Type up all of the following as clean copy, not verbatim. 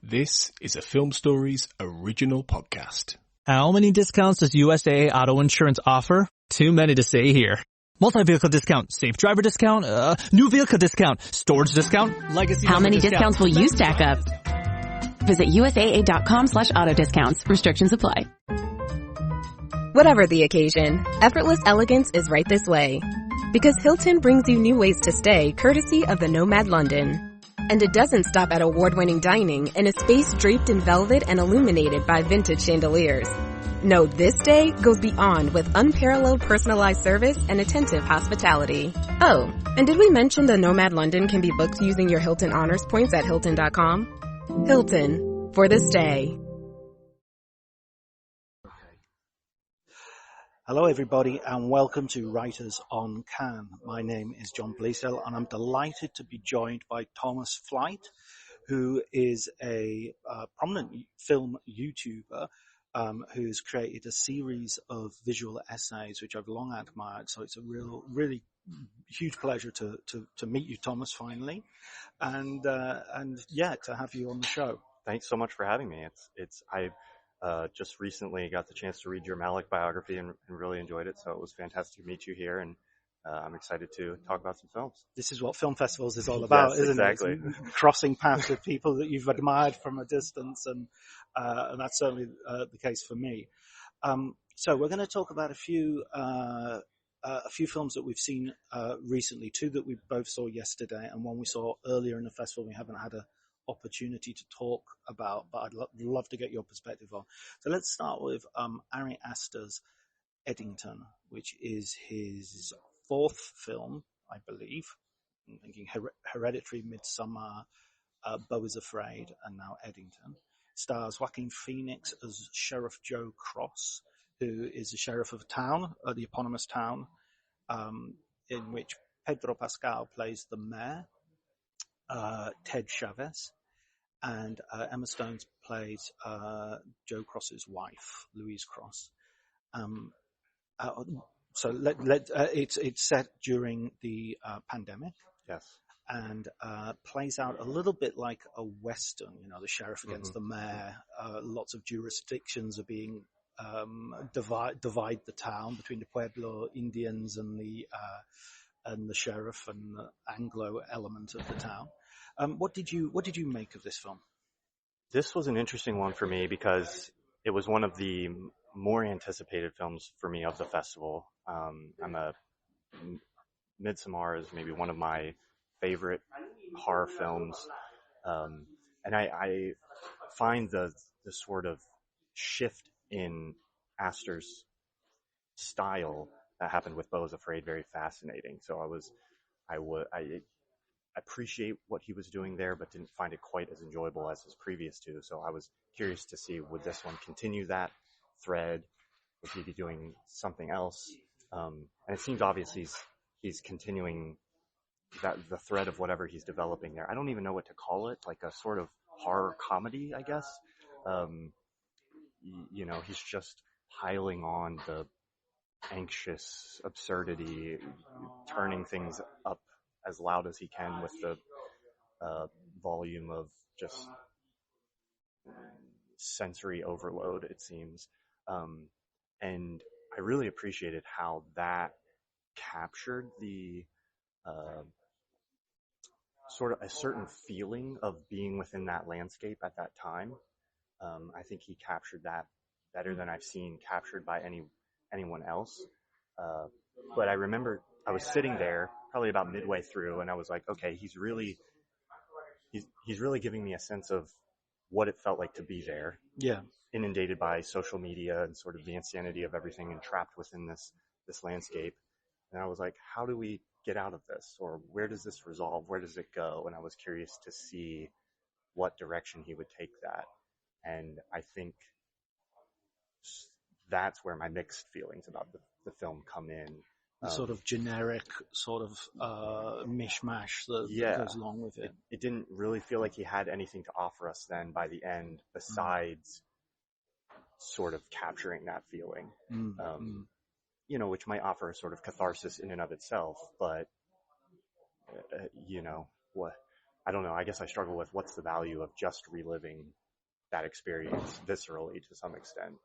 This is a Film Stories original podcast. How many discounts does USAA Auto Insurance offer? Too many to say here. Multi-vehicle discount, safe driver discount, new vehicle discount, storage discount, legacy. How many discounts will you stack up? Visit USAA.com/auto discounts. Restrictions apply. Whatever the occasion, effortless elegance is right this way. Because Hilton brings you new ways to stay courtesy of the Nomad London. And it doesn't stop at award-winning dining in a space draped in velvet and illuminated by vintage chandeliers. No, this day goes beyond with unparalleled personalized service and attentive hospitality. Oh, and did we mention the Nomad London can be booked using your Hilton Honors points at Hilton.com? Hilton, for the stay. Hello everybody and welcome to Writers on Cannes. My name is John Bleasdale and I'm delighted to be joined by Thomas Flight, who is a prominent film YouTuber who's created a series of visual essays which I've long admired. So it's a really huge pleasure to meet you, Thomas, finally, and to have you on the show. Thanks so much for having me. I just recently got the chance to read your Malick biography and really enjoyed it. So it was fantastic to meet you here, and I'm excited to talk about some films. This is what film festivals is all about, yes, isn't exactly. it? Crossing paths with people that you've admired from a distance, and that's certainly the case for me. So we're going to talk about a few films that we've seen recently, two that we both saw yesterday, and one we saw earlier in the festival we haven't had a opportunity to talk about, but I'd love to get your perspective on. So let's start with Ari Aster's Eddington, which is his fourth film, I believe. I'm thinking Hereditary, Midsummer, Beau is Afraid, and now Eddington. Stars Joaquin Phoenix as Sheriff Joe Cross, who is the sheriff of a town, the eponymous town, in which Pedro Pascal plays the mayor, Ted Chavez, and Emma Stone plays Joe Cross's wife, Louise Cross. It's set during the pandemic. Yes. And plays out a little bit like a Western, the sheriff against the mayor. Lots of jurisdictions are being divide the town between the Pueblo Indians and the sheriff and the Anglo element of the town. What did you make of this film? This was an interesting one for me because it was one of the more anticipated films for me of the festival. Midsommar is maybe one of my favorite horror films, and I find the sort of shift in Aster's style that happened with Beau is Afraid very fascinating. So I appreciate what he was doing there, but didn't find it quite as enjoyable as his previous two. So I was curious to see, would this one continue that thread? Would he be doing something else? And it seems obvious he's continuing the thread of whatever he's developing there. I don't even know what to call it, like a sort of horror comedy, I guess. He's just piling on the anxious absurdity, turning things up as loud as he can with the volume of just sensory overload, it seems. And I really appreciated how that captured the sort of a certain feeling of being within that landscape at that time. I think he captured that better than I've seen captured by anyone else. But I remember I was sitting there probably about midway through, and I was like, okay, he's really giving me a sense of what it felt like to be there. Yeah. Inundated by social media and sort of the insanity of everything and trapped within this landscape. And I was like, how do we get out of this? Or where does this resolve? Where does it go? And I was curious to see what direction he would take that. And I think that's where my mixed feelings about the film come in. The sort of generic sort of mishmash that goes along with it. It didn't really feel like he had anything to offer us then by the end besides sort of capturing that feeling. Which might offer a sort of catharsis in and of itself, but I don't know. I guess I struggle with what's the value of just reliving that experience viscerally to some extent.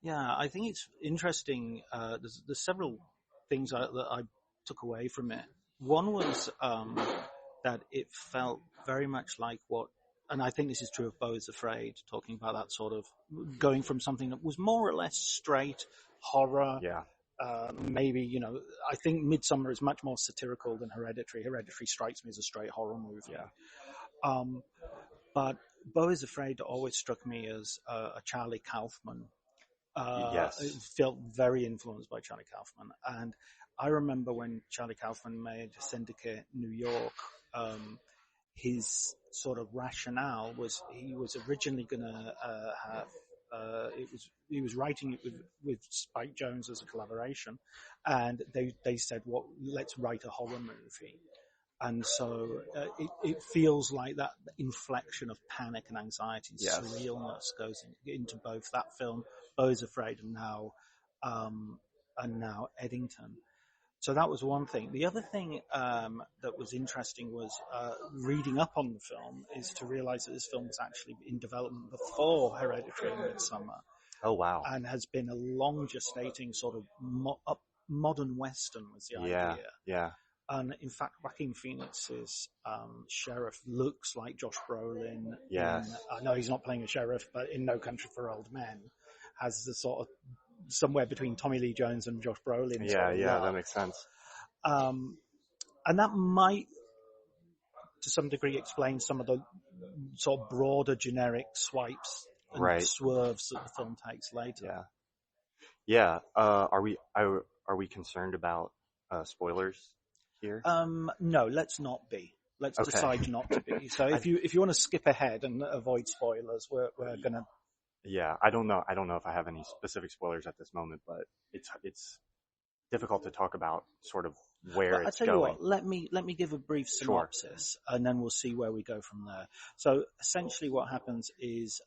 Yeah, I think it's interesting. There's several things that I took away from it. One was that it felt very much like what, and I think this is true of Beau is Afraid, talking about that sort of going from something that was more or less straight horror. Yeah. Maybe, I think Midsommar is much more satirical than Hereditary. Hereditary strikes me as a straight horror movie. Yeah. But Beau is Afraid always struck me as a Charlie Kaufman. Yes. It felt very influenced by Charlie Kaufman. And I remember when Charlie Kaufman made Syndicate New York, his sort of rationale was he was originally going to have he was writing it with Spike Jonze as a collaboration, and they said, "Well, let's write a horror movie." And so it feels like that inflection of panic and anxiety and Yes. surrealness goes into both that film, Beau is Afraid, and now Eddington. So that was one thing. The other thing that was interesting was reading up on the film is to realize that this film was actually in development before Hereditary and Midsommar. Oh, wow. And has been a long gestating sort of modern Western was the idea. Yeah. And in fact, Joaquin Phoenix's sheriff looks like Josh Brolin. Yes. I know he's not playing a sheriff, but in No Country for Old Men has the sort of somewhere between Tommy Lee Jones and Josh Brolin. Yeah, that makes sense. And that might, to some degree, explain some of the sort of broader generic swipes and swerves that the film takes later. Yeah. Are we concerned about spoilers here? No, let's not be. Let's decide not to be. So if you want to skip ahead and avoid spoilers, we're gonna. Yeah, I don't know if I have any specific spoilers at this moment, but it's difficult to talk about sort of where it's going. I'll tell you what, let me give a brief synopsis, and then we'll see where we go from there. So essentially what happens is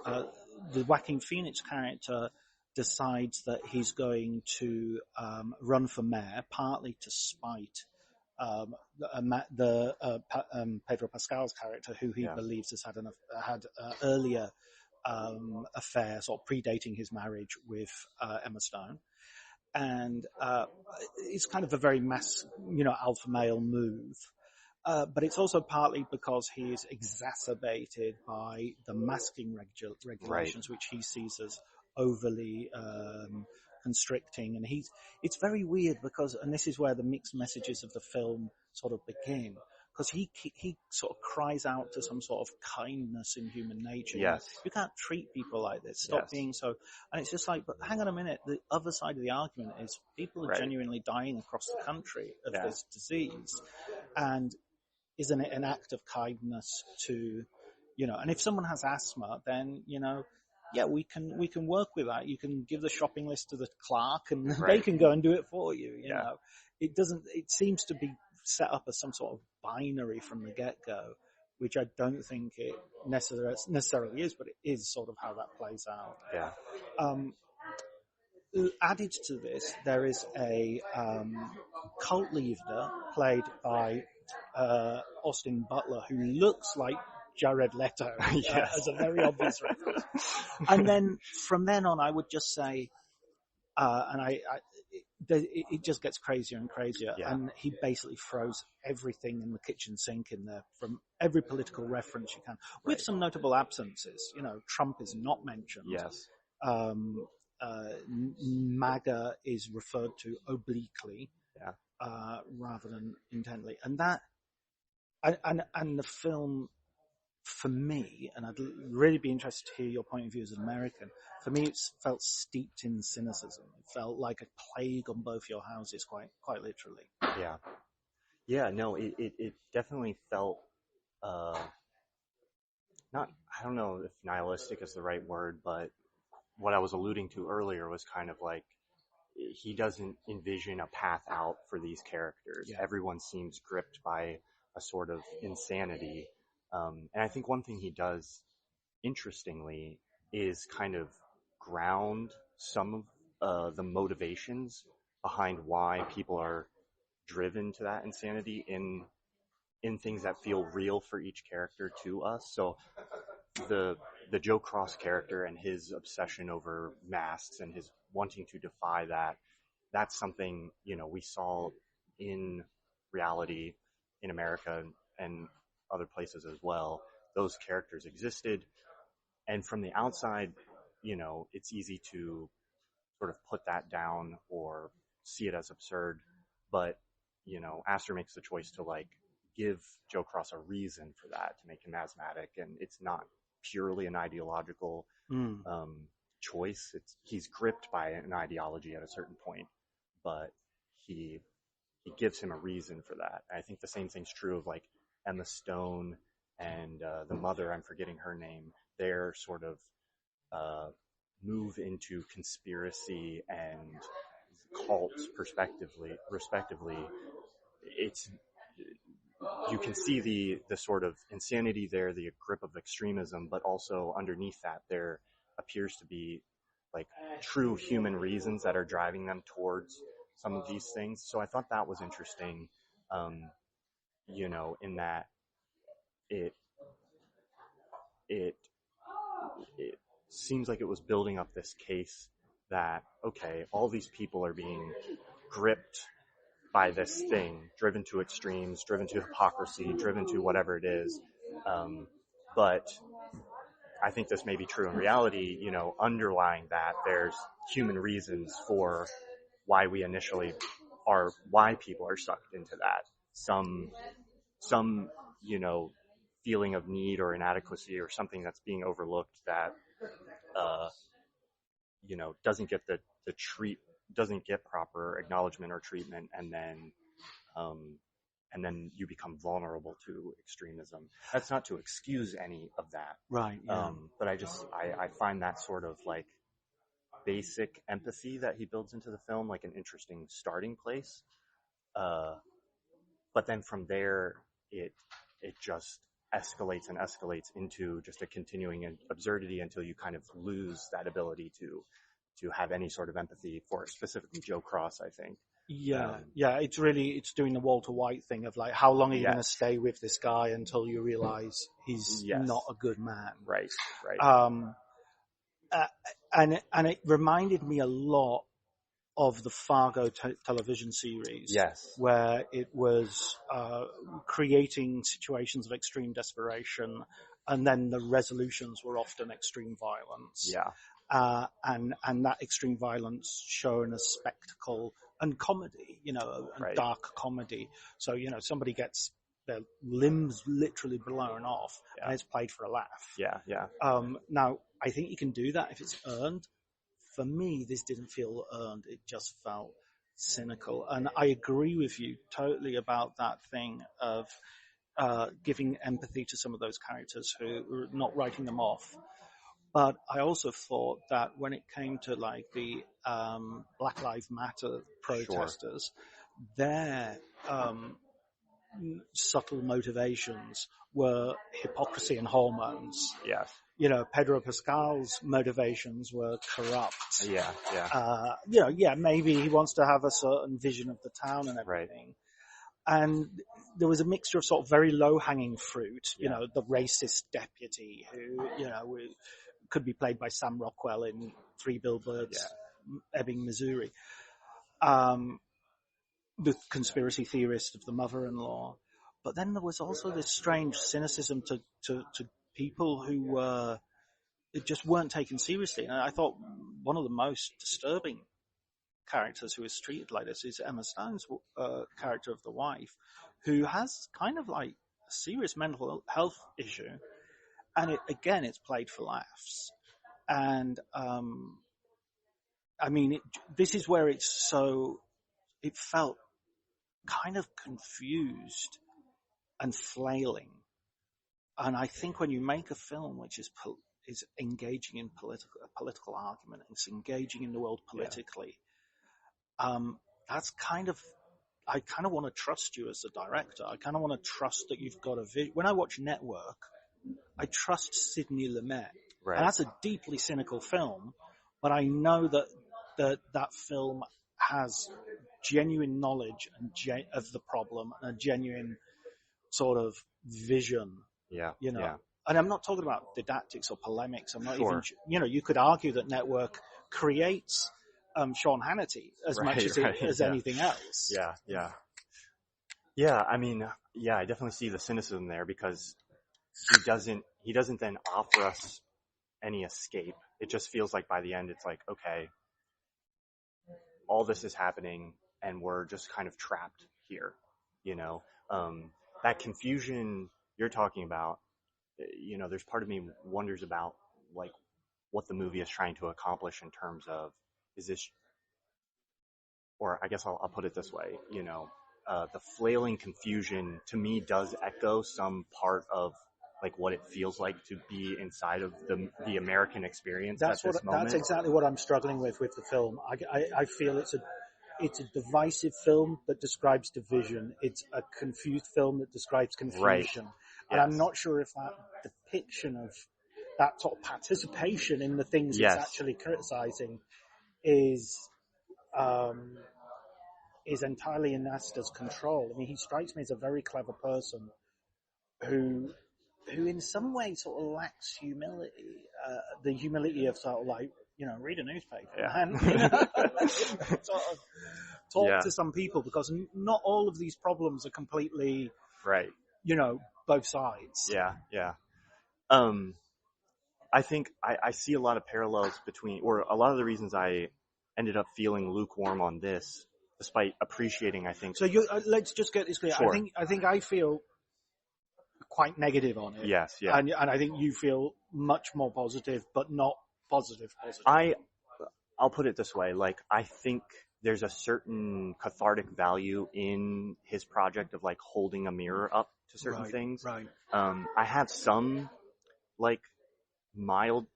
the Joaquin Phoenix character decides that he's going to run for mayor, partly to spite Pedro Pascal's character, who he believes has had earlier affairs or predating his marriage with Emma Stone. And it's kind of a very alpha male move. But it's also partly because he is exacerbated by the masking regulations, which he sees as overly constricting. And it's very weird because, and this is where the mixed messages of the film sort of begin, because he sort of cries out to some sort of kindness in human nature. Yes. You can't treat people like this. Stop being so. And it's just like, but hang on a minute. The other side of the argument is people are genuinely dying across the country of this disease. And isn't it an act of kindness to, and if someone has asthma, then, we can work with that. You can give the shopping list to the clerk and they can go and do it for you. You know, it seems to be set up as some sort of binary from the get-go, which I don't think it necessarily is, but it is sort of how that plays out. Yeah. Added to this, there is a cult leader played by Austin Butler, who looks like Jared Leto as a very obvious reference. And then from then on, I would just say, it just gets crazier and crazier. Yeah. And he basically throws everything in the kitchen sink in there, from every political reference you can, with some notable absences. Trump is not mentioned. Yes. MAGA is referred to obliquely, rather than intently. And that, and the film, for me, and I'd really be interested to hear your point of view as an American, for me it felt steeped in cynicism. It felt like a plague on both your houses, quite literally. Yeah, no, it definitely felt, I don't know if nihilistic is the right word, but what I was alluding to earlier was kind of like, he doesn't envision a path out for these characters. Yeah. Everyone seems gripped by a sort of insanity. And I think one thing he does, interestingly, is kind of ground some of the motivations behind why people are driven to that insanity in in things that feel real for each character to us. So the Joe Cross character and his obsession over masks and his wanting to defy that's something, we saw in reality in America and other places as well. Those characters existed. And from the outside, it's easy to sort of put that down or see it as absurd. But, Astor makes the choice to give Joe Cross a reason for that, to make him asthmatic. And it's not purely an ideological choice. He's gripped by an ideology at a certain point, but he gives him a reason for that. I think the same thing's true of Emma Stone and the mother, I'm forgetting her name. They're sort of move into conspiracy and cults respectively. You can see the sort of insanity there, the grip of extremism, but also underneath that there appears to be true human reasons that are driving them towards some of these things. So I thought that was interesting, in that it seems like it was building up this case that, okay, all these people are being gripped by this thing, driven to extremes, driven to hypocrisy, driven to whatever it is. But I think this may be true in reality, underlying that there's human reasons for why why people are sucked into that. Some, feeling of need or inadequacy or something that's being overlooked that, doesn't get proper acknowledgement or treatment, and then you become vulnerable to extremism. That's not to excuse any of that. Right. Yeah. But I find that sort of basic empathy that he builds into the film an interesting starting place. But then from there, it just escalates and escalates into just a continuing absurdity until you kind of lose that ability to have any sort of empathy for specifically Joe Cross, I think. Yeah, it's doing the Walter White thing of how long are you going to stay with this guy until you realize he's not a good man. Right. And it reminded me a lot of the Fargo television series. Yes. Where it was creating situations of extreme desperation, and then the resolutions were often extreme violence. Yeah. And that extreme violence shown as spectacle and comedy, and dark comedy. So, somebody gets their limbs literally blown off, and it's played for a laugh. Yeah. Now, I think you can do that if it's earned. For me, this didn't feel earned. It just felt cynical. And I agree with you totally about that thing of giving empathy to some of those characters who were not writing them off. But I also thought that when it came to the Black Lives Matter protesters, their subtle motivations were hypocrisy and hormones. Yes. Pedro Pascal's motivations were corrupt. Yeah. Maybe he wants to have a certain vision of the town and everything. Right. And there was a mixture of sort of very low-hanging fruit, the racist deputy who, could be played by Sam Rockwell in 3 Billboards, Ebbing, Missouri. The conspiracy theorist of the mother-in-law. But then there was also this strange cynicism to people who just weren't taken seriously. And I thought one of the most disturbing characters who is treated like this is Emma Stone's character of the wife, who has kind of a serious mental health issue. And it's played for laughs. And, this is where it felt kind of confused and flailing. And I think when you make a film which is engaging in political argument, it's engaging in the world politically, that's I kind of want to trust you as the director. I kind of want to trust that you've got a vision. When I watch Network, I trust Sidney Lumet. Right. And that's a deeply cynical film, but I know that film has genuine knowledge of the problem and a genuine sort of vision, Yeah. you know. Yeah. And I'm not talking about didactics or polemics. I'm not Sure. even, you could argue that Network creates Sean Hannity as much as Yeah. anything else. Yeah. Yeah. Yeah. I mean, yeah, I definitely see the cynicism there because he doesn't then offer us any escape. It just feels like by the end, it's like, okay, all this is happening and we're just kind of trapped here, you know. That confusion you're talking about, you know, there's part of me wonders about like what the movie is trying to accomplish in terms of, is this, or I guess I'll put it this way, you know, the flailing confusion to me does echo some part of like what it feels like to be inside of the American experience at this moment. That's exactly what I'm struggling with the film. I feel it's a divisive film that describes division. It's a confused film that describes confusion. Right. And Yes. I'm not sure if that depiction of that sort of participation in the things Yes. it's actually criticizing is entirely in Asta's control. I mean, he strikes me as a very clever person who in some way sort of lacks humility, the humility of sort of like, you know, read a newspaper and you know, sort of talk to some people, because not all of these problems are completely right. You know, both sides. Yeah. Yeah. I think I see a lot of parallels between, or a lot of the reasons I ended up feeling lukewarm on this, despite appreciating, I think. So let's just get this clear. Sure. I think I feel quite negative on it. Yes, yeah. And I think you feel much more positive, but not positive. I'll put it this way. Like, I think there's a certain cathartic value in his project of like holding a mirror up to certain things. Right. I have some like mild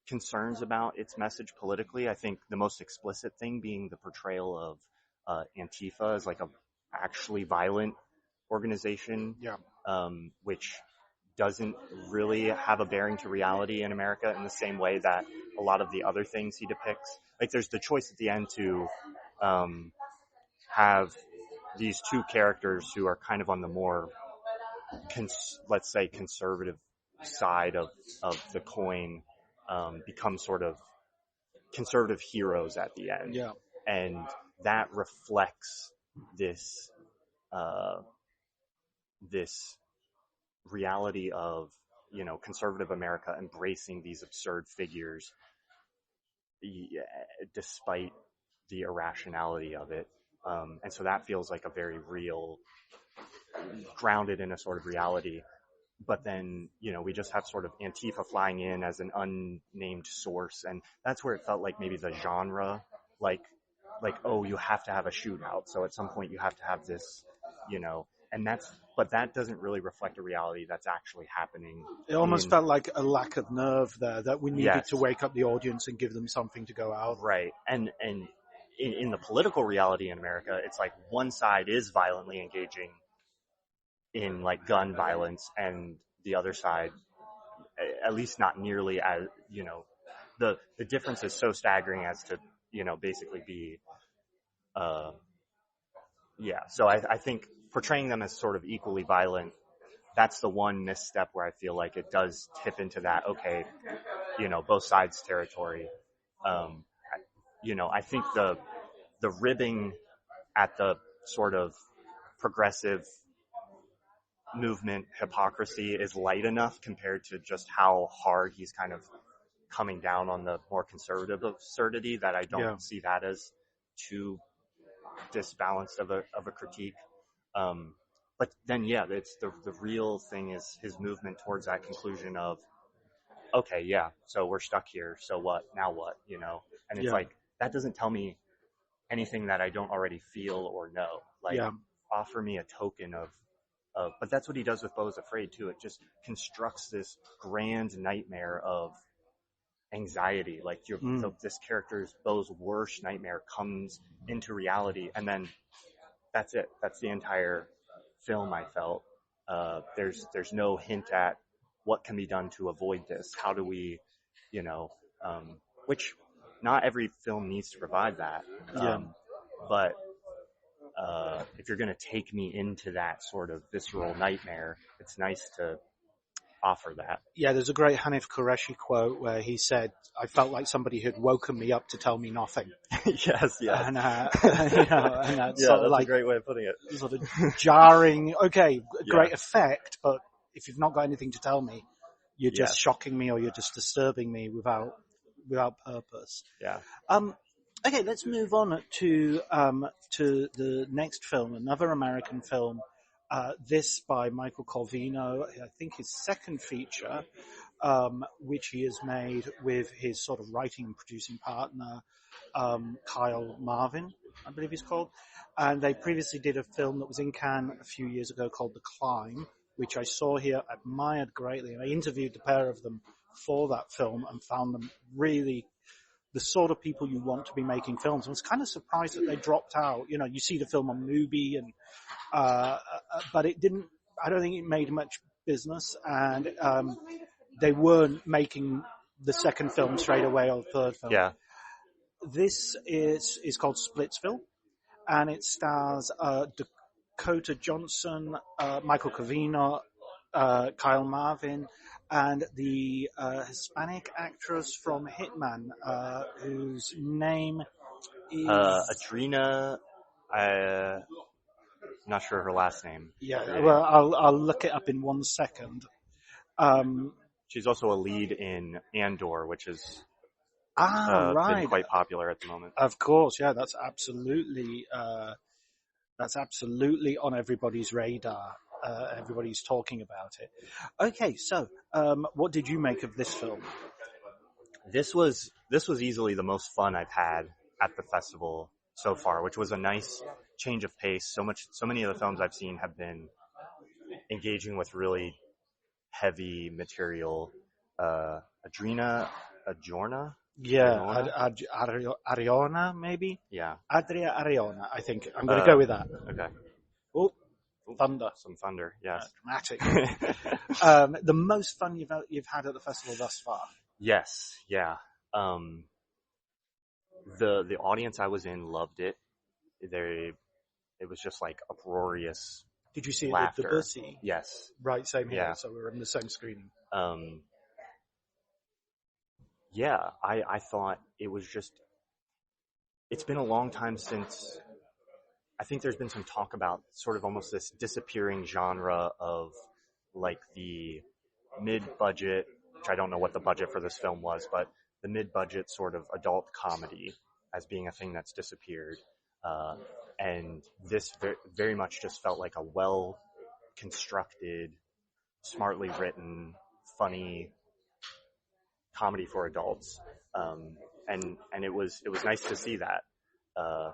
concerns about its message politically. I think the most explicit thing being the portrayal of Antifa as like a actually violent organization. Yeah. Which doesn't really have a bearing to reality in America in the same way that a lot of the other things he depicts. Like, there's the choice at the end to have these two characters who are kind of on the more, let's say, conservative side of the coin, become sort of conservative heroes at the end. Yeah. And that reflects this reality of, you know, conservative America embracing these absurd figures, despite the irrationality of it. And so that feels like a very real, grounded in a sort of reality. But then, you know, we just have sort of Antifa flying in as an unnamed source. And that's where it felt like maybe the genre, like, oh, you have to have a shootout. So at some point you have to have this, you know, but that doesn't really reflect a reality that's actually happening. It almost felt like a lack of nerve there, that we needed to wake up the audience and give them something to go out. Right. And in the political reality in America, it's like one side is violently engaging in like gun violence, and the other side, at least not nearly as, you know, the difference is so staggering as to, you know, basically be, so I think portraying them as sort of equally violent, that's the one misstep where I feel like it does tip into that, okay, you know, both sides territory. You know, I think the ribbing at the sort of progressive movement hypocrisy is light enough compared to just how hard he's kind of coming down on the more conservative absurdity that I don't see that as too disbalanced of a critique. But then, it's the real thing is his movement towards that conclusion of, okay, so we're stuck here. So what? Now what? You know? And it's like, that doesn't tell me anything that I don't already feel or know. Like, offer me a token of, but that's what he does with Beau's Afraid too. It just constructs this grand nightmare of anxiety. Like this character's, Beau's worst nightmare comes into reality, and then that's it. That's the entire film, I felt. There's no hint at what can be done to avoid this. How do we, you know, which not every film needs to provide that. But if you're going to take me into that sort of visceral nightmare, it's nice to offer that. Yeah, there's a great Hanif Qureshi quote where he said, "I felt like somebody had woken me up to tell me nothing." Yes. And, and that's Yeah, sort of that's like a great way of putting it. sort of jarring. Okay, great Yeah. effect, but if you've not got anything to tell me, you're just Yes. shocking me or you're just disturbing me without purpose. Yeah. Okay, let's move on to the next film, another American film. This by Michael Corvino, I think his second feature, which he has made with his sort of writing and producing partner, Kyle Marvin, I believe he's called. And they previously did a film that was in Cannes a few years ago called The Climb, which I saw here, admired greatly. And I interviewed the pair of them for that film and found them really the sort of people you want to be making films. I was kind of surprised that they dropped out. You know, you see the film on Mubi, and but it didn't. I don't think it made much business, and they weren't making the second film straight away or the third film. Yeah. This is called Splitsville, and it stars Dakota Johnson, Michael Covino, Kyle Marvin, and the Hispanic actress from Hitman, whose name is Adrina. I'm not sure her last name. Yeah, well, I'll look it up in 1 second. She's also a lead in Andor, which is Right. been quite popular at the moment. Of course, yeah, that's absolutely on everybody's radar. Everybody's talking about it. Okay, so what did you make of this film? This was easily the most fun I've had at the festival so far, which was a nice change of pace. So many of the films I've seen have been engaging with really heavy material. Adrina Arjona? Yeah, Ariona, maybe? Yeah. Adria Ariona, I think. I'm going to go with that. Okay. Oh, thunder. Some thunder, yes. Dramatic. The most fun you've had at the festival thus far? Yes, yeah. The audience I was in loved it. It was just like uproarious. Did you see it laughter. at the Bussy? Yes. Right, same here. Yeah. So we were in the same screening. Yeah, I thought it was just, it's been a long time since, I think there's been some talk about sort of almost this disappearing genre of like the mid-budget, which I don't know what the budget for this film was, but the mid-budget sort of adult comedy as being a thing that's disappeared. And this very much just felt like a well-constructed, smartly written, funny comedy for adults. And it was nice to see that. I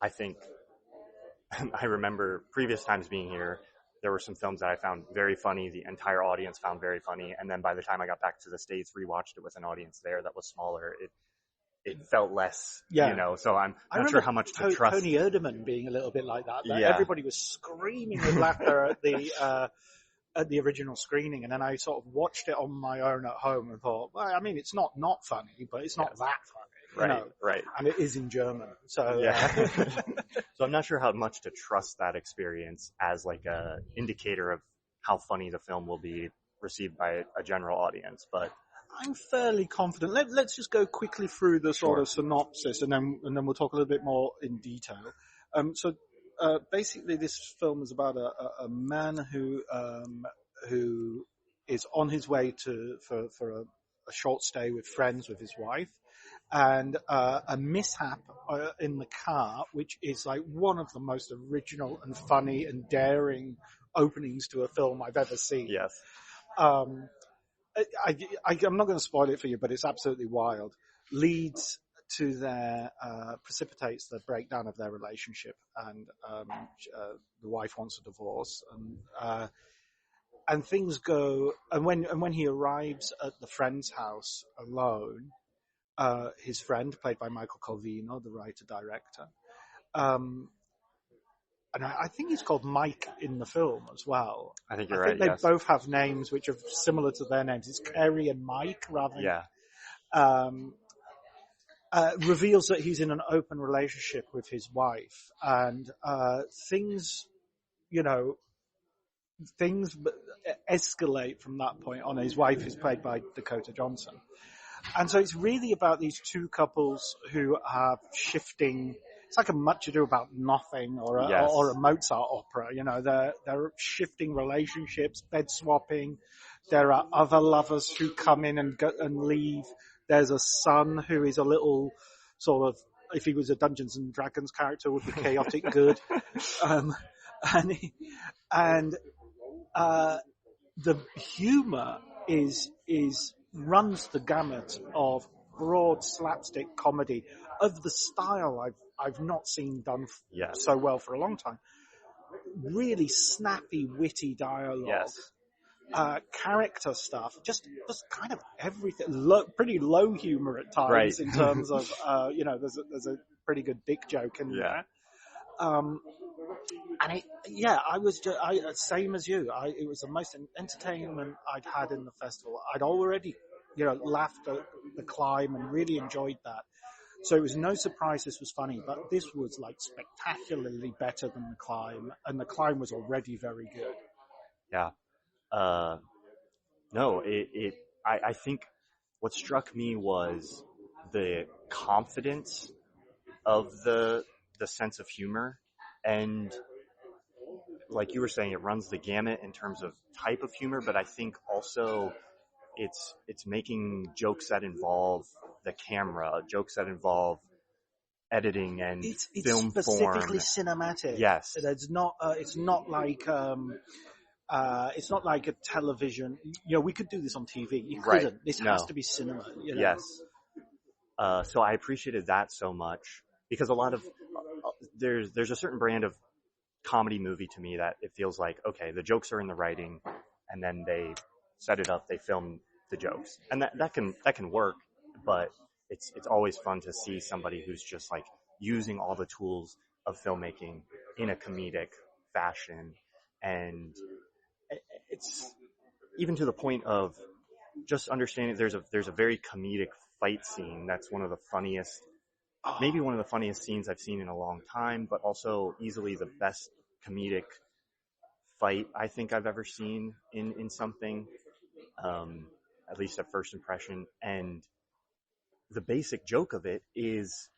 think I remember previous times being here, there were some films that I found very funny, the entire audience found very funny, and then by the time I got back to the States, rewatched it with an audience there that was smaller, it felt less, so I'm not sure how much to trust. Tony Erdmann being a little bit like that. Yeah. Everybody was screaming with laughter at the original screening, and then I sort of watched it on my own at home and thought, well, I mean, it's not funny, but it's not that funny. Right. And it is in German. So, yeah. So I'm not sure how much to trust that experience as like a indicator of how funny the film will be received by a general audience, but I'm fairly confident. Let's just go quickly through the sort of synopsis, and then we'll talk a little bit more in detail. Basically, this film is about a man who is on his way for a short stay with friends with his wife, and a mishap in the car, which is like one of the most original and funny and daring openings to a film I've ever seen. Yes. I'm not going to spoil it for you, but it's absolutely wild. Leads to precipitates the breakdown of their relationship, and the wife wants a divorce, and things go. And when he arrives at the friend's house alone, his friend, played by Michael Corvino, the writer-director, and I think he's called Mike in the film as well. I think you're right. They both have names which are similar to their names. It's Kerry and Mike rather than. Yeah. reveals that he's in an open relationship with his wife, and things, you know, things escalate from that point on. His wife is played by Dakota Johnson. And so it's really about these two couples who are shifting. It's like a Much Ado About Nothing or a Mozart opera. You know, they're shifting relationships, bed swapping. There are other lovers who come in and leave. There's a son who is a little sort of, if he was a Dungeons and Dragons character, would be chaotic good. The humor runs the gamut of broad slapstick comedy of the style I've not seen done so well for a long time. Really snappy, witty dialogue, character stuff, just kind of everything. Pretty low humor at times in terms of there's a pretty good dick joke in there. And I was same as you. It was the most entertainment I'd had in the festival. I'd already, laughed at the climb and really enjoyed that. So it was no surprise this was funny, but this was like spectacularly better than the climb, and the climb was already very good. Yeah. I think what struck me was the confidence of the sense of humor, and like you were saying, it runs the gamut in terms of type of humor, but I think also it's making jokes that involve the camera, jokes that involve editing and it's film specifically form. Cinematic. Yes. It's not like a television. We could do this on TV. You couldn't. Right. This has to be cinema. Yes. So I appreciated that so much, because a lot of there's a certain brand of comedy movie to me that it feels like, okay, the jokes are in the writing, and then they set it up, they film the jokes, and that can work, but it's always fun to see somebody who's just like using all the tools of filmmaking in a comedic fashion. And it's even to the point of just understanding there's a very comedic fight scene that's maybe one of the funniest scenes I've seen in a long time, but also easily the best comedic fight I think I've ever seen in something, at least at first impression. And the basic joke of it is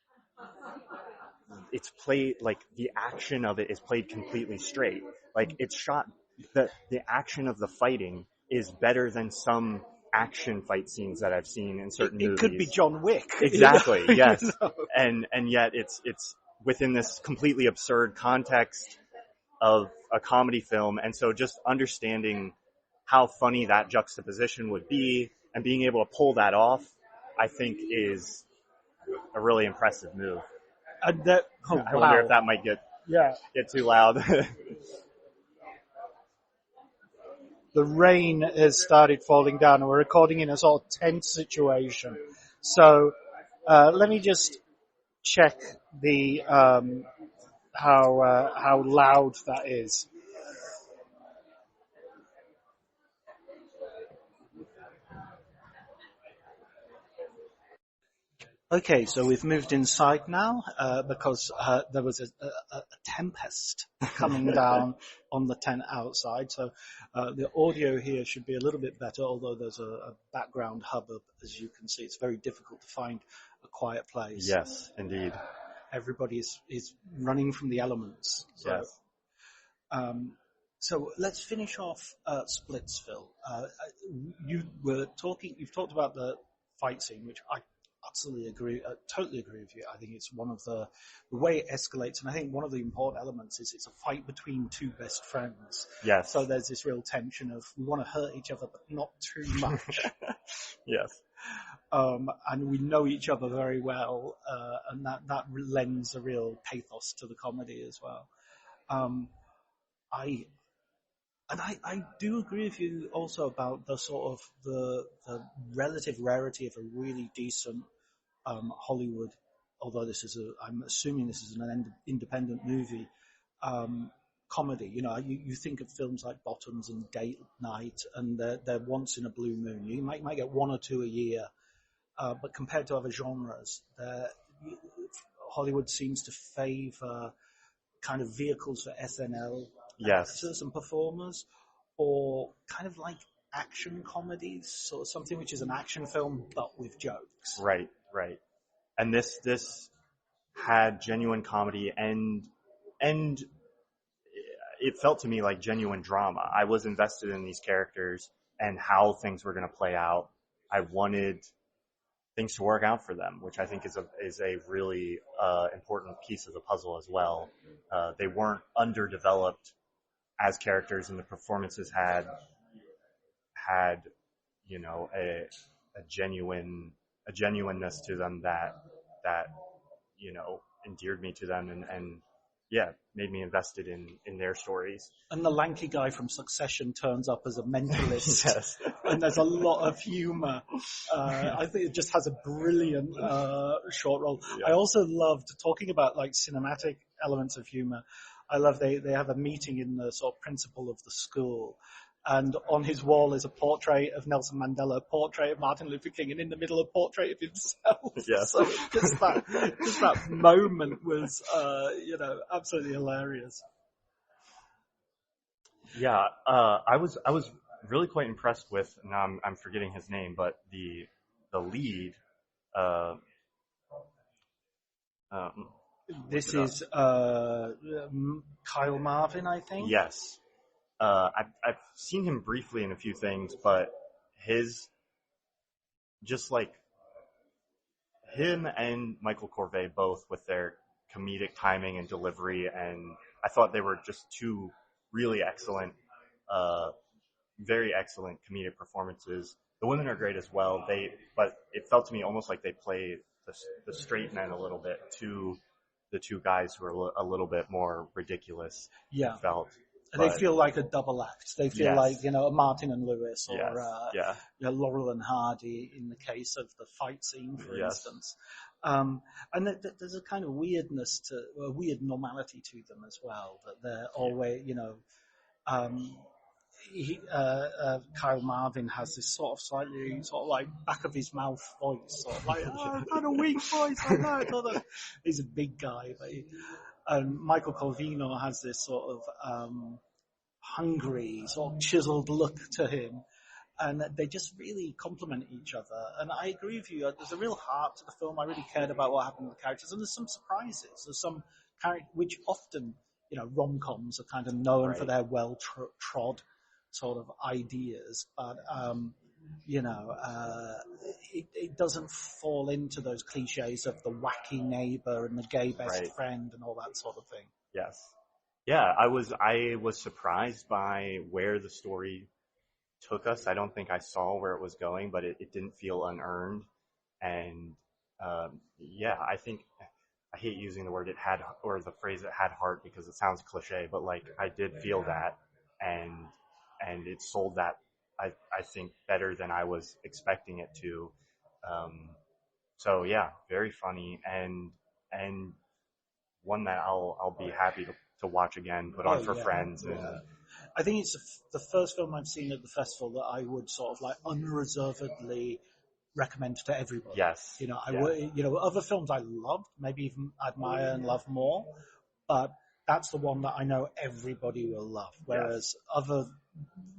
it's played, like, the action of it is played completely straight. Like, it's shot, the action of the fighting is better than some action fight scenes that I've seen in certain movies. It could be John Wick. Exactly, yes. And yet it's within this completely absurd context of a comedy film. And so just understanding how funny that juxtaposition would be and being able to pull that off, I think is a really impressive move. I wonder if that might get too loud. The rain has started falling down, and we're recording in a sort of tense situation. So let me just check the how loud that is. Okay, so we've moved inside now because there was a tempest coming down on the tent outside. So the audio here should be a little bit better, although there's a background hubbub, as you can see. It's very difficult to find a quiet place. Yes, indeed. Everybody is running from the elements. So, yes. So let's finish off Splitsville. You've talked about the fight scene, which I totally agree with you. I think it's one of the way it escalates, and I think one of the important elements is it's a fight between two best friends. Yes. So there's this real tension of we want to hurt each other, but not too much. Yes. And we know each other very well, and that lends a real pathos to the comedy as well. I do agree with you also about the sort of the relative rarity of a really decent Hollywood, although I'm assuming this is an independent movie, comedy. You think of films like Bottoms and Date Night, and they're once in a blue moon. You might get one or two a year, but compared to other genres, Hollywood seems to favor kind of vehicles for SNL actors and performers, or kind of like action comedies, sort of something which is an action film but with jokes. Right. And this had genuine comedy and it felt to me like genuine drama. I was invested in these characters and how things were going to play out. I wanted things to work out for them, which I think is a really important piece of the puzzle as well. They weren't underdeveloped as characters, and the performances had a genuineness to them that endeared me to them and made me invested in their stories. And the lanky guy from Succession turns up as a mentalist. Yes. And there's a lot of humor. I think it just has a brilliant short role. Yeah. I also loved talking about like cinematic elements of humor. I love they have a meeting in the sort of principal of the school. And on his wall is a portrait of Nelson Mandela, a portrait of Martin Luther King, and in the middle a portrait of himself. Yes. So just that moment was, absolutely hilarious. Yeah, I was really quite impressed with. Now I'm forgetting his name, but the lead. This is Kyle Marvin, I think. Yes. I've seen him briefly in a few things, but him and Michael Corvée both with their comedic timing and delivery, and I thought they were just two really excellent, very excellent comedic performances. The women are great as well. But it felt to me almost like they played the straight men a little bit to the two guys who are a little bit more ridiculous. Yeah. It felt. They feel like a double act. They feel like, Martin and Lewis or Laurel and Hardy in the case of the fight scene, for instance. And there's a kind of weirdness a weird normality to them as well, that they're always, Kyle Marvin has this sort of like back of his mouth voice, sort of like, I've got a weak voice, I know. He's a big guy, and Michael Corvino has this sort of hungry, sort of chiseled look to him, and they just really complement each other. And I agree with you. There's a real heart to the film. I really cared about what happened with the characters, and there's some surprises. There's some characters which often, rom-coms are kind of known for their well-trod sort of ideas, but it doesn't fall into those cliches of the wacky neighbor and the gay best friend and all that sort of thing. Yes. Yeah, I was surprised by where the story took us. I don't think I saw where it was going, but it didn't feel unearned. And I think I hate using the word the phrase it had heart because it sounds cliche, but like I did feel that, and it sold that I think better than I was expecting it to. So yeah, very funny and one that I'll be happy to watch again, put on for friends. And I think it's the first film I've seen at the festival that I would sort of like unreservedly recommend to everybody. Yes. Other films I loved, maybe even admire and love more, but that's the one that I know everybody will love. Whereas other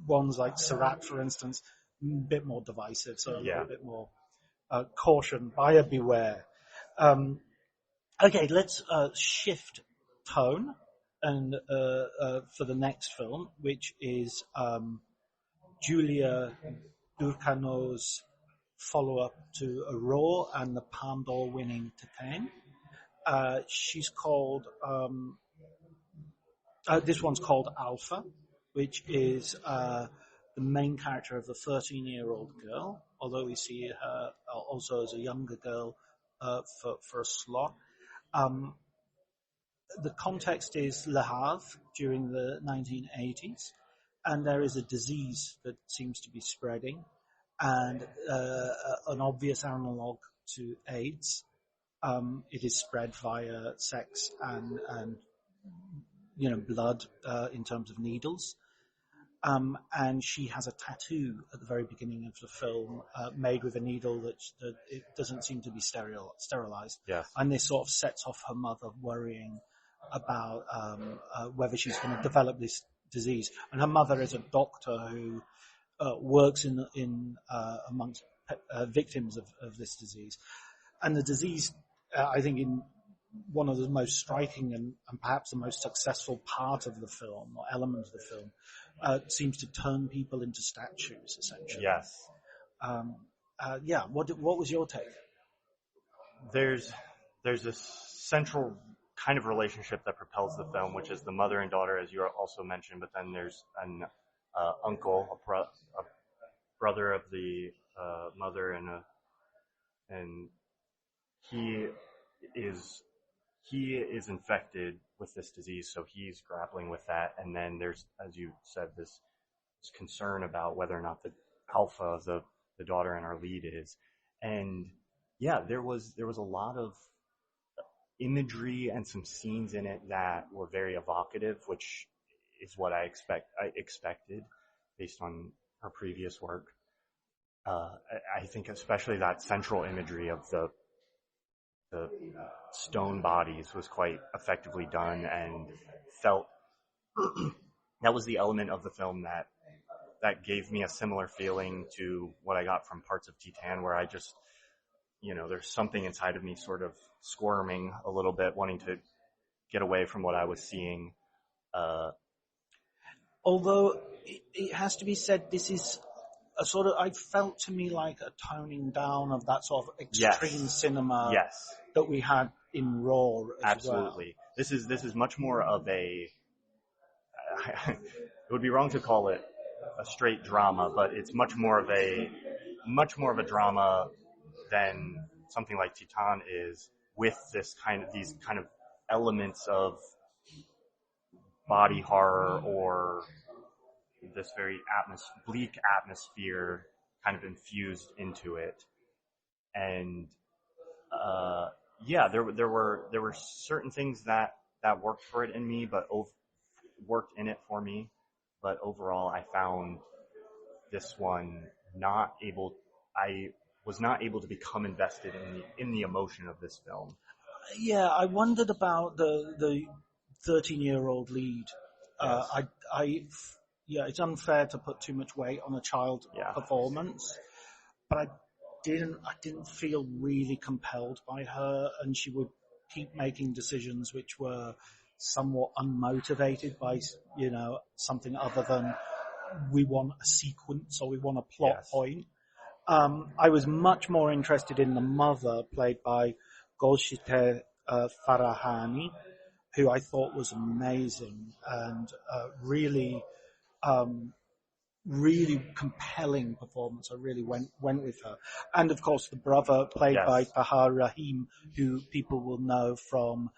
ones like Surat, for instance, a bit more divisive, so a little bit more caution, buyer beware. Okay, let's shift tone and for the next film, which is Julia Ducournau's follow-up to Aurore and the Palme d'Or winning Titane. She's called this one's called Alpha, which is the main character of the 13-year-old girl, although we see her also as a younger girl for a slot. The context is Le Havre during the 1980s, and there is a disease that seems to be spreading, and an obvious analog to AIDS. It is spread via sex and blood in terms of needles. And she has a tattoo at the very beginning of the film, made with a needle that it doesn't seem to be sterilized. Yes. And this sort of sets off her mother worrying about whether she's going to develop this disease. And her mother is a doctor who works in amongst victims of this disease. And the disease, I think, in one of the most striking and perhaps the most successful part of the film, or element of the film, seems to turn people into statues, essentially. Yes. What was your take? There's this central kind of relationship that propels the film, which is the mother and daughter, as you also mentioned, but then there's an uncle, a brother of the mother, and he is infected with this disease, so he's grappling with that. And then there's, as you said, this concern about whether or not the alpha of the daughter and our lead is. And yeah, there was a lot of imagery and some scenes in it that were very evocative, which is what I expected based on her previous work. I think especially that central imagery of the stone bodies was quite effectively done, and felt that was the element of the film that gave me a similar feeling to what I got from parts of Titan, where I just, there's something inside of me sort of squirming a little bit, wanting to get away from what I was seeing. Although it has to be said, this is a sort of, I felt to me like a toning down of that sort of extreme cinema that we had in Raw as Absolutely. well. This is much more of a, it would be wrong to call it a straight drama, but it's much more of a drama than something like Titan is, with these kind of elements of body horror or this very bleak atmosphere kind of infused into it. And there were certain things that worked for it in me, but worked in it for me. But overall, I found this one I was not able to become invested in the emotion of this film. Yeah, I wondered about the 13-year-old lead. Yes. It's unfair to put too much weight on a child performance, but I didn't feel really compelled by her, and she would keep making decisions which were somewhat unmotivated by, something other than we want a sequence or we want a plot point. I was much more interested in the mother, played by Golshite Farahani, who I thought was amazing and really compelling performance. I really went with her. And of course the brother, played by Tahar Rahim, who people will know from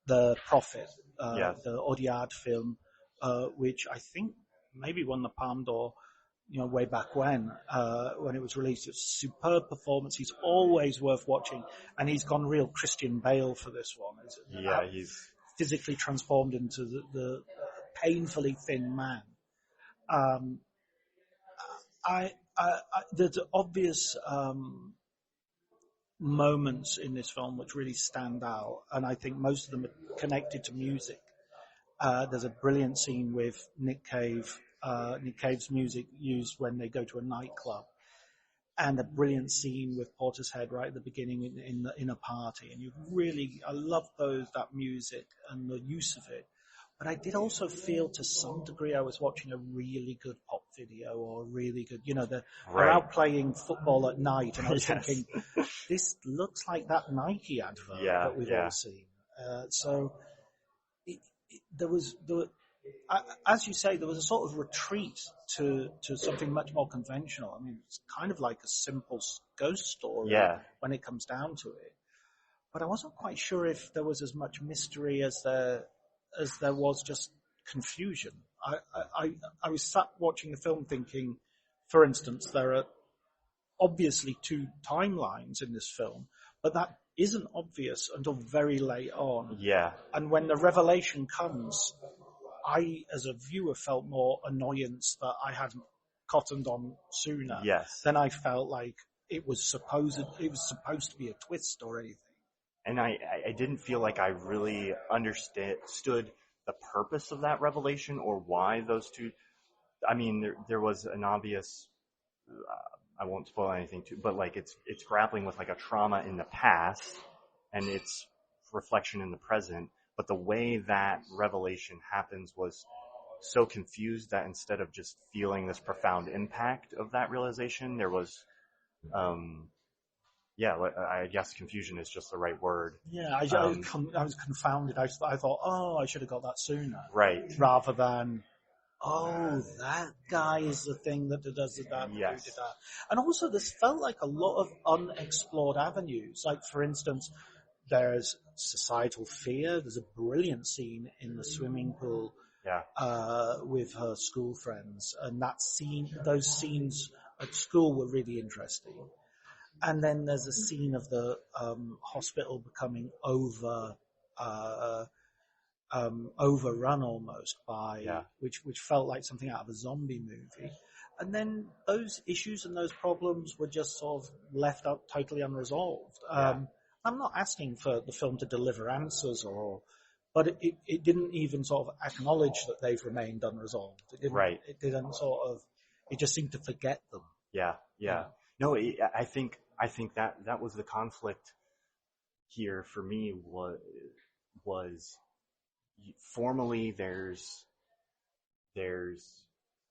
The Prophet, the Odiad film, which I think maybe won the Palme d'Or, way back when it was released. It's a superb performance. He's always worth watching, and he's gone real Christian Bale for this one. He's physically transformed into the painfully thin man. There's obvious moments in this film which really stand out, and I think most of them are connected to music. There's a brilliant scene with Nick Cave's music used when they go to a nightclub, and a brilliant scene with Portishead right at the beginning in a party. And I love that music and the use of it. But I did also feel to some degree I was watching a really good pop video, or a really good, they're out playing football at night, and I was thinking, this looks like that Nike advert that we've all seen. As you say, there was a sort of retreat to something much more conventional. I mean, it's kind of like a simple ghost story when it comes down to it. But I wasn't quite sure if there was as much mystery as there was just confusion. I was sat watching the film thinking, for instance, there are obviously two timelines in this film, but that isn't obvious until very late on. Yeah. And when the revelation comes, I, as a viewer, felt more annoyance that I hadn't cottoned on sooner Yes. than I felt like it was supposed to be a twist or anything. And I didn't feel like I really understood the purpose of that revelation or why those two. I mean, there was an obvious. I won't spoil anything too, but like it's grappling with like a trauma in the past and its reflection in the present. But the way that revelation happens was so confused that instead of just feeling this profound impact of that realization, there was, I guess confusion is just the right word. Yeah, I was confounded. I thought, I should have got that sooner. Right. Rather than, that guy is the thing that does that. Yes. Did that. And also, this felt like a lot of unexplored avenues. Like, for instance, there's societal fear. There's a brilliant scene in the swimming pool with her school friends. And those scenes at school were really interesting. And then there's a scene of the hospital becoming overrun almost by, which felt like something out of a zombie movie. And then those issues and those problems were just sort of left up totally unresolved. I'm not asking for the film to deliver answers but it didn't even sort of acknowledge that they've remained unresolved. It didn't it just seemed to forget them. Yeah. No, I think that was the conflict here for me was formally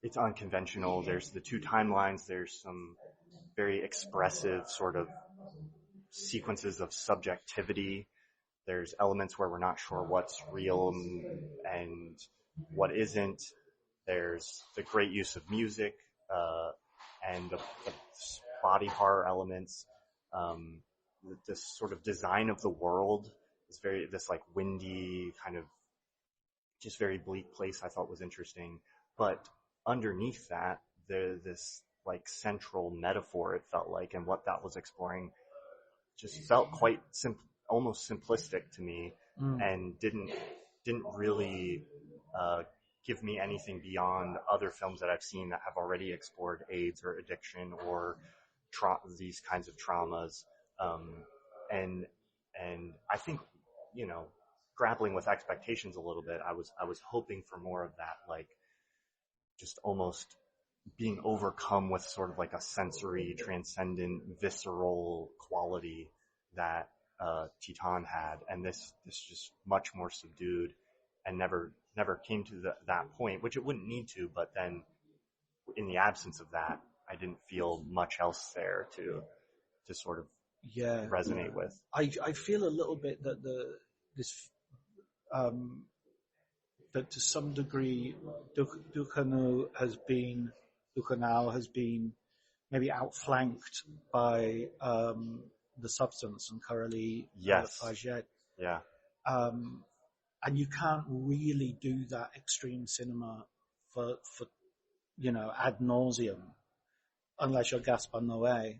it's unconventional. There's the two timelines. There's some very expressive sort of sequences of subjectivity. There's elements where we're not sure what's real and what isn't. There's the great use of music, and the body horror elements. This sort of design of the world is this like windy kind of just very bleak place I thought was interesting. But underneath that, this like central metaphor it felt like, and what that was exploring just felt quite almost simplistic to me, and didn't really give me anything beyond other films that I've seen that have already explored AIDS or addiction or these kinds of traumas. And I think, grappling with expectations a little bit, I was hoping for more of that, like just almost being overcome with sort of like a sensory, transcendent, visceral quality that Titan had, and this just much more subdued and never came to that point, which it wouldn't need to. But then, in the absence of that, I didn't feel much else there to sort of resonate with. I feel a little bit that that to some degree Dukanau has been maybe outflanked by the substance and Coralie Faget. Yeah. And you can't really do that extreme cinema for ad nauseum unless you're Gaspar Noé.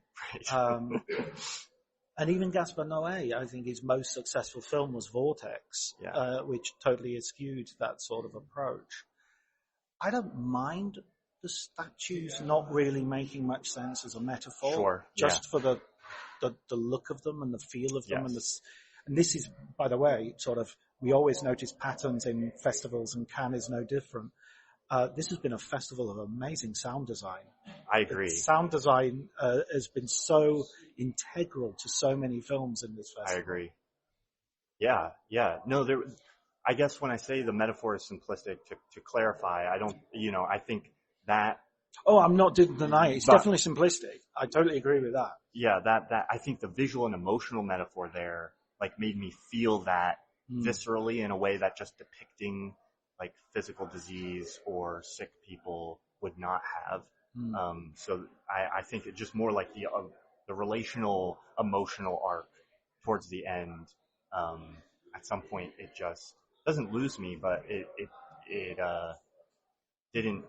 Right. And even Gaspar Noé, I think his most successful film was Vortex, which totally eschewed that sort of approach. I don't mind the statues not really making much sense as a metaphor, for the look of them and the feel of them, and this is, by the way, sort of, we always notice patterns in festivals, and Cannes is no different. This has been a festival of amazing sound design. I agree. Sound design has been so integral to so many films in this festival. I agree. Yeah. No, I guess when I say the metaphor is simplistic, to clarify, I think that... Oh, I'm not denying it. It's definitely simplistic. I totally agree with that. Yeah, that I think the visual and emotional metaphor there, like, made me feel that viscerally in a way that just depicting like physical disease or sick people would not have. So I think it's just more like the relational emotional arc towards the end. At some point it just doesn't lose me, but it didn't.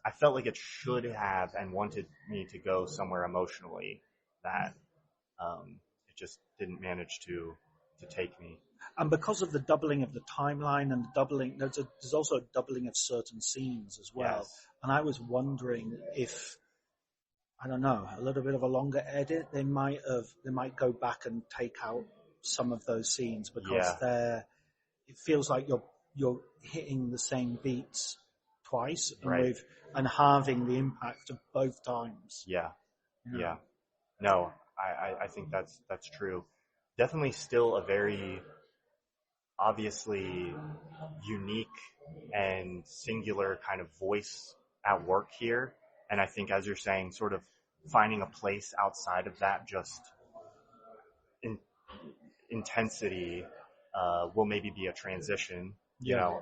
I felt like it should have and wanted me to go somewhere emotionally that it just didn't manage to take me. And because of the doubling of the timeline and the doubling, there's also a doubling of certain scenes as well. Yes. And I was wondering if, I don't know, a little bit of a longer edit, they might go back and take out some of those scenes because it feels like you're hitting the same beats twice and halving the impact of both times. Yeah. No, I think that's true. Definitely still a very obviously unique and singular kind of voice at work here. And I think, as you're saying, sort of finding a place outside of that just intensity will maybe be a transition. You know,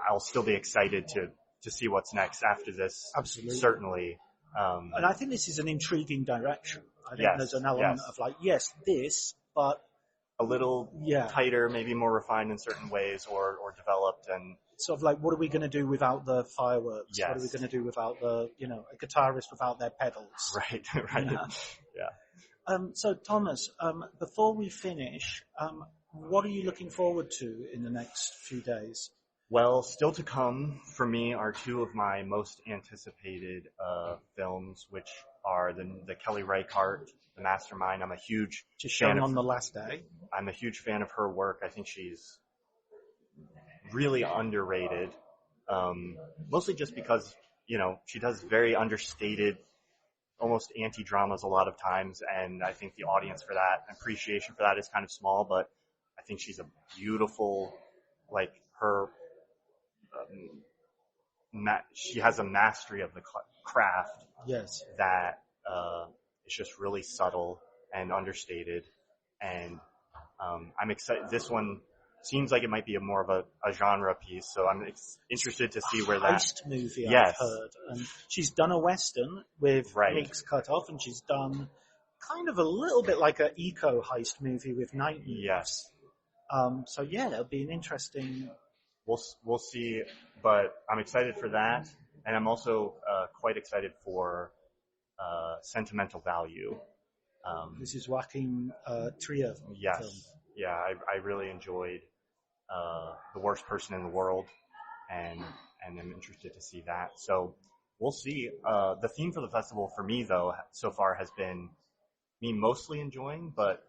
I'll still be excited to see what's next after this. Absolutely. Certainly. And I think this is an intriguing direction. I think there's an element of like, this, but a little tighter, maybe more refined in certain ways or developed, and sort of like, what are we going to do without the fireworks? Yes. What are we going to do without the, a guitarist without their pedals? Right. Yeah. So Thomas, before we finish, what are you looking forward to in the next few days? Well, still to come for me are two of my most anticipated films, which are the Kelly Reichardt, The Mastermind. I'm a huge fan on the last day. I'm a huge fan of her work. I think she's really underrated, mostly just because, she does very understated, almost anti-dramas a lot of times, and I think the audience for that, appreciation for that is kind of small, but I think she's a beautiful, like her, she has a mastery of the craft. Yes. That is just really subtle and understated, and I'm excited. This one seems like it might be more of a genre piece, so I'm interested to see where that heist movie I've heard. And she's done a western with breaks cut off, and she's done kind of a little bit like an eco heist movie with night moves. Yes. So that'll be an interesting. We'll see, but I'm excited for that, and I'm also quite excited for Sentimental Value. This is Joaquin Trier. Yes. Film. Yeah, I really enjoyed The Worst Person in the World, and I'm interested to see that. So we'll see. The theme for the festival for me, though, so far has been me mostly enjoying, but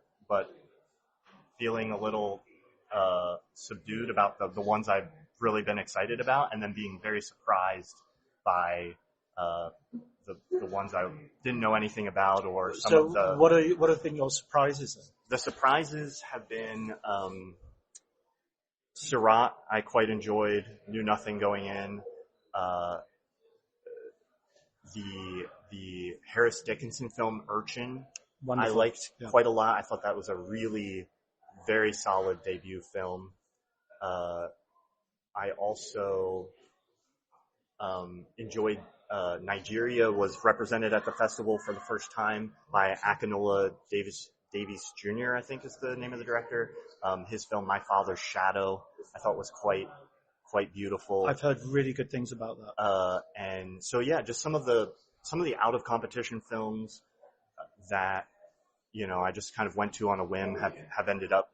feeling a little subdued about the ones I've really been excited about, and then being very surprised by the ones I didn't know anything about, or some of the. What have been your surprises then? The surprises have been Surat. I quite enjoyed. Knew nothing going in. The Harris Dickinson film Urchin. Wonderful. I liked quite a lot. I thought that was a really very solid debut film. I also enjoyed Nigeria was represented at the festival for the first time by Akinola Davies Jr., I think is the name of the director. His film My Father's Shadow I thought was quite beautiful. I've heard really good things about that. And so just some of the out of competition films that I just kind of went to on a whim have ended up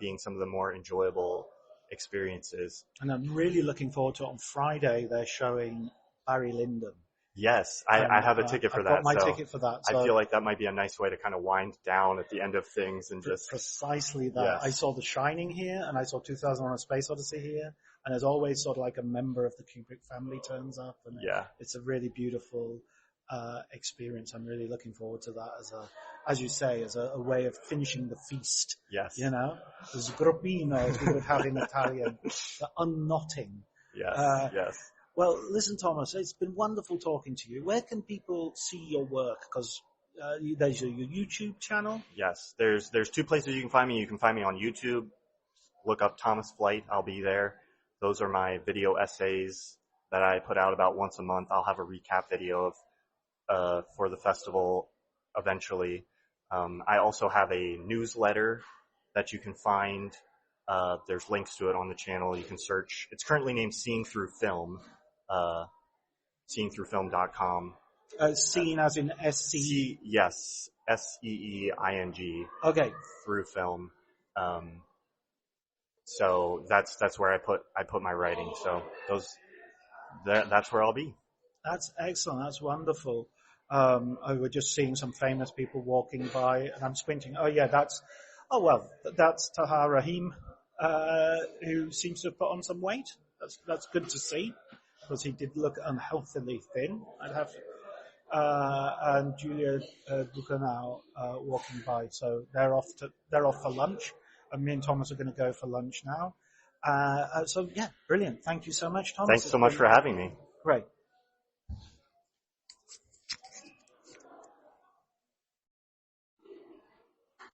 being some of the more enjoyable experiences. And I'm really looking forward to it. On Friday they're showing Barry Lyndon. Yes, I have a ticket for that. I've got my ticket for that. So I feel like that might be a nice way to kind of wind down at the end of things and just precisely that. Yes. I saw The Shining here, and I saw 2001: A Space Odyssey here, and there's always sort of like a member of the Kubrick family turns up, and it's a really beautiful experience. I'm really looking forward to that as you say, as a way of finishing the feast. Yes, the sgroppino, as we would have in Italian, the unknotting. Yes, yes. Well, listen, Thomas, it's been wonderful talking to you. Where can people see your work? Because there's your YouTube channel. Yes, there's two places you can find me. You can find me on YouTube. Look up Thomas Flight. I'll be there. Those are my video essays that I put out about once a month. I'll have a recap video of for the festival eventually. I also have a newsletter that you can find. There's links to it on the channel. You can search. It's currently named Seeing Through Film. seeingthroughfilm.com. Seen as in SC? Yes. SEEING. Okay. Through film. So that's where I put my writing. So that's where I'll be. That's excellent. That's wonderful. I was just seeing some famous people walking by, and I'm squinting. That's Tahar Rahim, who seems to have put on some weight. That's good to see, because he did look unhealthily thin. And Julia Ducournau walking by. So they're off for lunch, and me and Thomas are going to go for lunch now. Brilliant. Thank you so much, Thomas. Thanks so much for having me. Great.